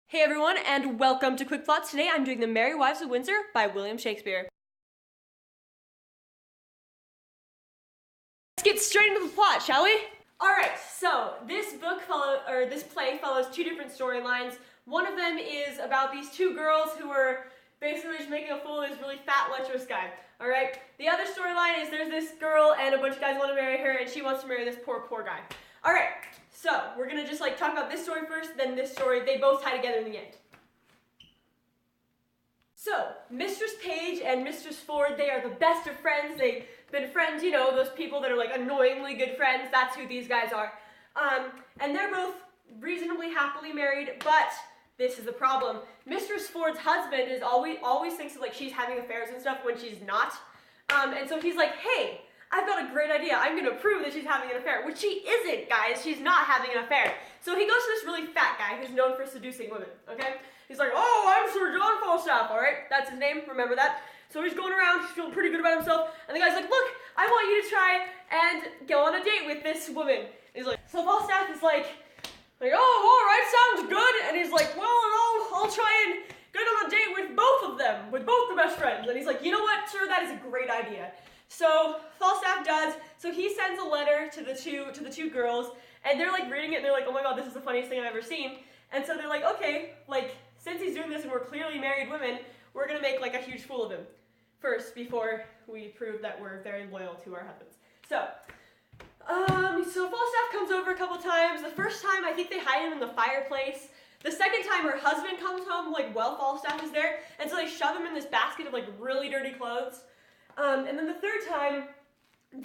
Hey everyone, and welcome to QuickPlots. Today I'm doing The Merry Wives of Windsor by William Shakespeare. Let's get straight into the plot, shall we? Alright, so this play follows two different storylines. One of them is about these two girls who were basically just making a fool of this really fat, lecherous guy. Alright? The other storyline is there's this girl and a bunch of guys want to marry her, and she wants to marry this poor guy. Alright, so we're gonna just talk about this story first, then this story. They both tie together in the end. So, Mistress Page and Mistress Ford, they are the best of friends. They've been friends, you know, those people that are like annoyingly good friends. That's who these guys are. And they're both reasonably happily married, but this is the problem. Mistress Ford's husband is always thinks that, like, she's having affairs and stuff when she's not. And so he's like, hey, I've got a great idea. I'm going to prove that she's having an affair, which she isn't, guys. She's not having an affair. So he goes to this really fat guy who's known for seducing women, okay? He's like, oh, I'm Sir John Falstaff, all right? That's his name, remember that? So he's going around, he's feeling pretty good about himself, and the guy's like, look, I want you to try and go on a date with this woman. And he's like, so Falstaff is like, oh, all right, sounds good. And he's like, well, I'll try and get on a date with both of them, with both the best friends. And he's like, you know what, sir, that is a great idea. So Falstaff does. So he sends a letter to the two girls, and they're like reading it, and they're like, oh my god, this is the funniest thing I've ever seen. And so they're like, okay, like, since he's doing this and we're clearly married women, we're gonna make like a huge fool of him first before we prove that we're very loyal to our husbands. So Falstaff comes over a couple times. The first time, I think they hide him in the fireplace. The second time, her husband comes home like while Falstaff is there, and so they shove him in this basket of like really dirty clothes. And then the third time, so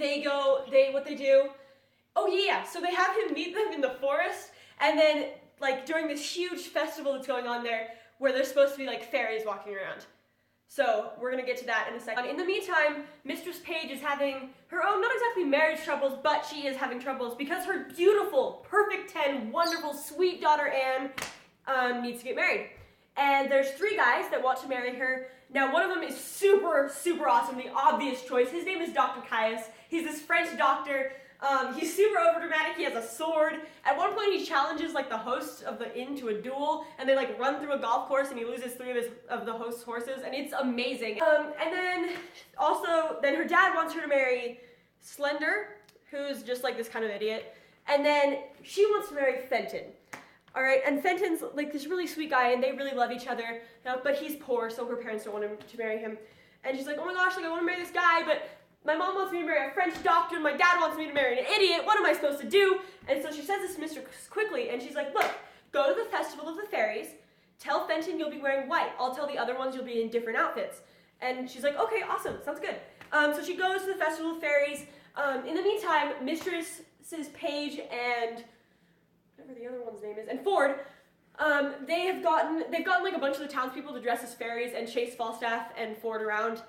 they have him meet them in the forest, and then, like, during this huge festival that's going on there, where there's supposed to be, like, fairies walking around. So, we're gonna get to that in a second. In the meantime, Mistress Page is having her own, not exactly marriage troubles, but she is having troubles because her beautiful, perfect 10, wonderful, sweet daughter Anne needs to get married. And there's three guys that want to marry her. Now, one of them is super, super awesome, the obvious choice. His name is Dr. Caius. He's this French doctor. He's super overdramatic. He has a sword. At one point, he challenges, like, the host of the inn to a duel, and they, like, run through a golf course, and he loses three of the host's horses, and it's amazing. And then, also, her dad wants her to marry Slender, who's just, like, this kind of idiot. And then she wants to marry Fenton. All right, and Fenton's like this really sweet guy, and they really love each other, but he's poor, so her parents don't want him to marry him. And she's like, oh my gosh, like, I want to marry this guy, but my mom wants me to marry a French doctor, and my dad wants me to marry an idiot. What am I supposed to do? And so she says this to Mr. Quickly, and she's like, look, go to the Festival of the Fairies, tell Fenton you'll be wearing white. I'll tell the other ones you'll be in different outfits. And she's like, okay, awesome, sounds good. So she goes to the Festival of Fairies. In the meantime, Mistresses Page and whatever the other one's name is, and Ford, they've gotten like a bunch of the townspeople to dress as fairies and chase Falstaff and Ford around.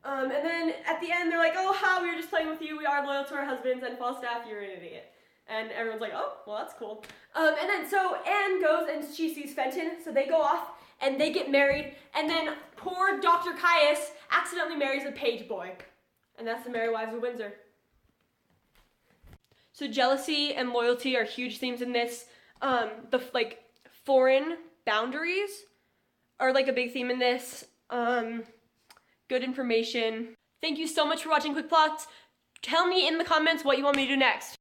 And then at the end, they're like, oh, we were just playing with you. We are loyal to our husbands, and Falstaff, you're an idiot. And everyone's like, oh, well, that's cool. And then so Anne goes and she sees Fenton, so they go off and they get married, and then poor Dr. Caius accidentally marries a page boy. And that's the Merry Wives of Windsor. So jealousy and loyalty are huge themes in this. Like, foreign boundaries are like a big theme in this. Good information. Thank you so much for watching QuickPlots. Tell me in the comments what you want me to do next.